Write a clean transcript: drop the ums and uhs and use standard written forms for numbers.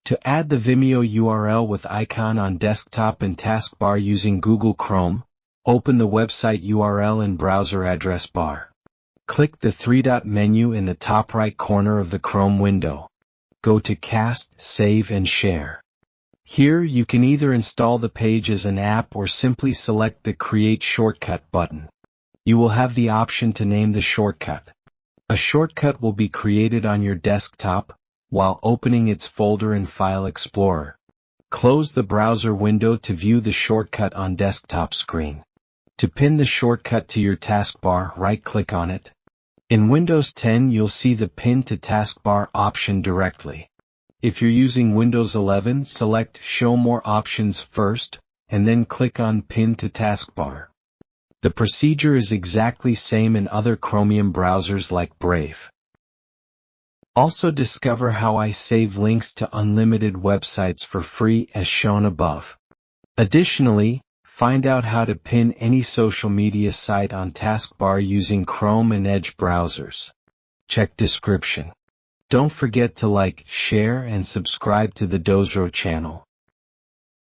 To add the Vimeo URL with icon on desktop and taskbar using Google Chrome, open the website URL in browser address bar. Click the three-dot menu in the top right corner of the Chrome window. Go to Cast, Save and Share. Here you can either install the page as an app or simply select the Create Shortcut button. You will have the option to name the shortcut. A shortcut will be created on your desktop while opening its folder in File Explorer. Close the browser window to view the shortcut on desktop screen. To pin the shortcut to your taskbar, right-click on it. In Windows 10 you'll see the Pin to Taskbar option directly. If you're using Windows 11, select Show More Options first, and then click on Pin to Taskbar. The procedure is exactly same in other Chromium browsers like Brave. Also discover how I save links to unlimited websites for free as shown above. Additionally, find out how to pin any social media site on Taskbar using Chrome and Edge browsers. Check description. Don't forget to like, share and subscribe to the Dozro channel.